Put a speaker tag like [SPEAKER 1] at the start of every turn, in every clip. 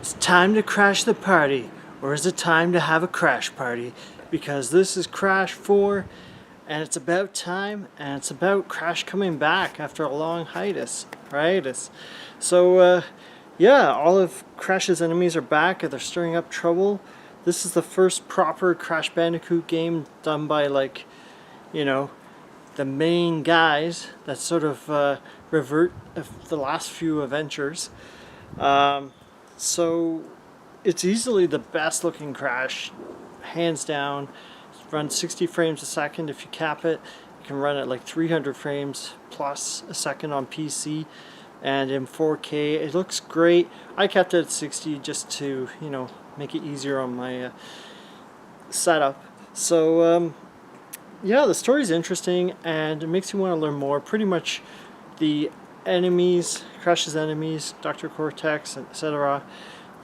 [SPEAKER 1] It's time to crash the party, or is it time to have a crash party? Because this is Crash 4, and it's about time, and it's about Crash coming back after a long hiatus. So, yeah, all of Crash's enemies are back, and they're stirring up trouble. This is the first proper Crash Bandicoot game done by, like, you know, the main guys that sort of revert the last few adventures. So it's easily the best looking Crash, hands down. It runs 60 frames a second if you cap it. You can run it like 300 frames plus a second on PC and in 4K. It looks great. I kept it at 60 just to, make it easier on my setup. So yeah, the story's interesting and it makes you want to learn more. Pretty much the enemies, Crash's enemies, Dr. Cortex, etc.,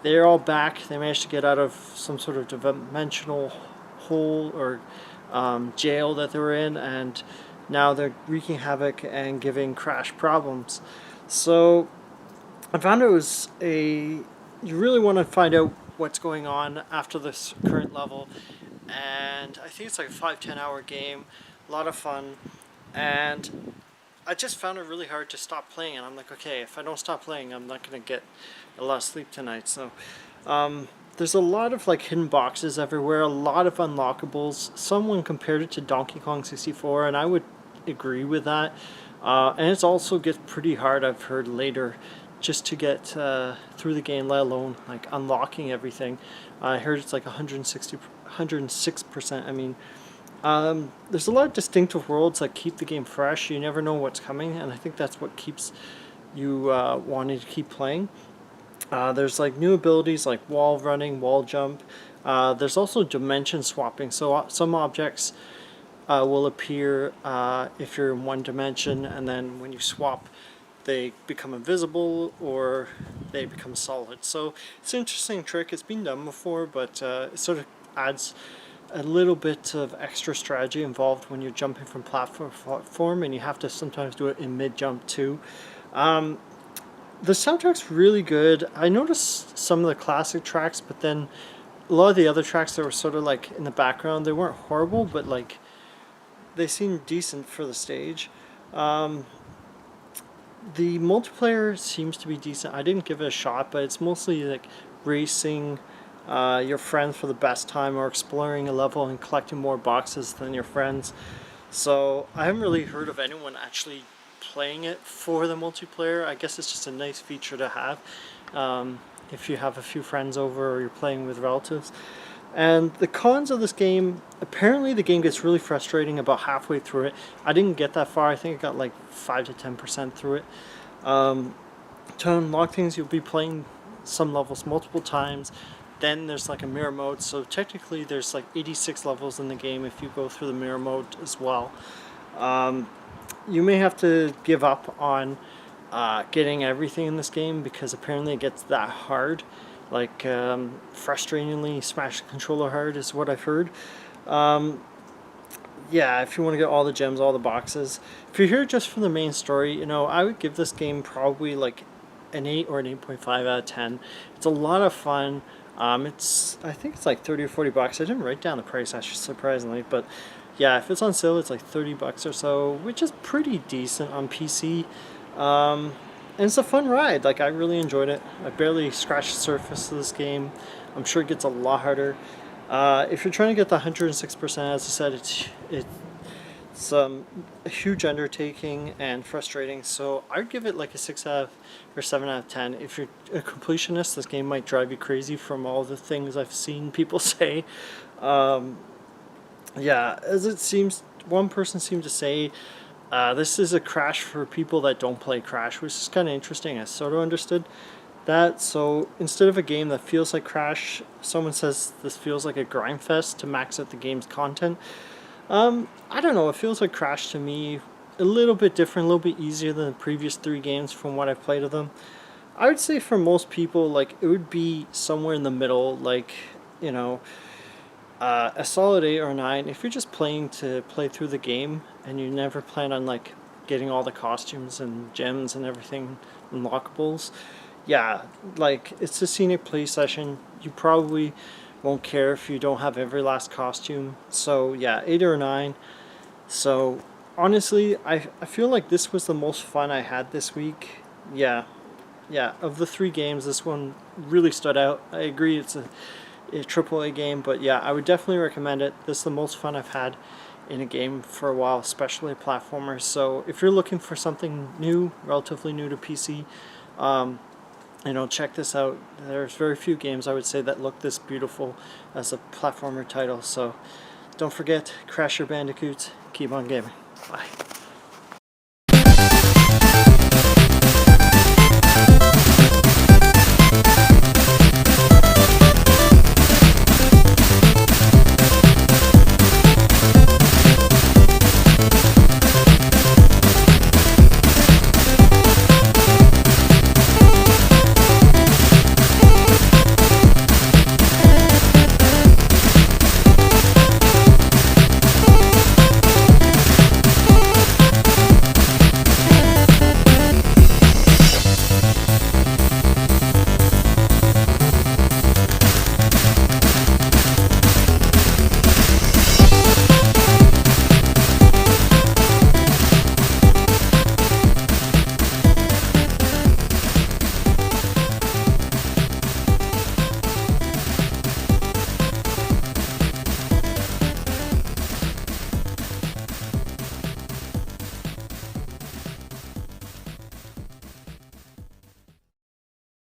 [SPEAKER 1] they're all back. They managed to get out of some sort of dimensional hole or jail that they were in, and now they're wreaking havoc and giving Crash problems. So I found you really want to find out what's going on after this current level, and I think it's like a 5-10 hour game, a lot of fun, and I just found it really hard to stop playing, and I'm like, okay, if I don't stop playing, I'm not going to get a lot of sleep tonight. So there's a lot of like hidden boxes everywhere, a lot of unlockables. Someone compared it to Donkey Kong 64, and I would agree with that. And it also gets pretty hard, I've heard later, just to get through the game, let alone like unlocking everything. I heard it's like 106%. I mean, there's a lot of distinctive worlds that keep the game fresh. You never know what's coming, and I think that's what keeps you wanting to keep playing. There's like new abilities like wall running, wall jump. There's also dimension swapping, so some objects will appear if you're in one dimension, and then when you swap they become invisible or they become solid. So it's an interesting trick. It's been done before, but it sort of adds a little bit of extra strategy involved when you're jumping from platform to platform, and you have to sometimes do it in mid-jump too. The soundtrack's really good. I noticed some of the classic tracks, but then a lot of the other tracks that were sort of like in the background, they weren't horrible, but like they seemed decent for the stage. The multiplayer seems to be decent. I didn't give it a shot, but it's mostly like racing your friends for the best time, or exploring a level and collecting more boxes than your friends. So I haven't really heard of anyone actually playing it for the multiplayer. I guess it's just a nice feature to have if you have a few friends over or you're playing with relatives. And the cons of this game, apparently the game gets really frustrating about halfway through it. I didn't get that far. I think I got like 5 to 10% through it. To unlock things, you'll be playing some levels multiple times. Then there's like a mirror mode, so technically there's like 86 levels in the game if you go through the mirror mode as well. You may have to give up on getting everything in this game because apparently it gets that hard. Like frustratingly smash the controller hard is what I've heard. Yeah, if you want to get all the gems, all the boxes. If you're here just for the main story, I would give this game probably like an 8 or an 8.5 out of 10. It's a lot of fun. I think it's like 30 or 40 bucks. I didn't write down the price, actually, surprisingly, but yeah, if it's on sale, it's like 30 bucks or so, which is pretty decent on PC. And it's a fun ride. Like, I really enjoyed it. I barely scratched the surface of this game. I'm sure it gets a lot harder. If you're trying to get the 106%, as I said, it's a huge undertaking and frustrating. So I'd give it like a 6 out of, or 7 out of 10. If you're a completionist, this game might drive you crazy from all the things I've seen people say. Yeah, as it seems, one person seemed to say, this is a Crash for people that don't play Crash, which is kind of interesting. I sort of understood that. So instead of a game that feels like Crash, someone says this feels like a grind fest to max out the game's content. I don't know, it feels like Crash to me, a little bit different, a little bit easier than the previous 3 games from what I've played of them. I would say for most people, like, it would be somewhere in the middle, like, a solid 8 or 9. If you're just playing to play through the game and you never plan on like getting all the costumes and gems and everything unlockables, yeah, like it's a scenic play session. You probably won't care if you don't have every last costume. So yeah, 8 or 9. So honestly, I feel like this was the most fun I had this week. Yeah, yeah. Of the 3 games, this one really stood out. I agree, it's a AAA game, but yeah, I would definitely recommend it. This is the most fun I've had in a game for a while, especially platformers. So if you're looking for something new, relatively new to PC, check this out. There's very few games I would say that look this beautiful as a platformer title. So don't forget, crash your Bandicoots, keep on gaming. Bye.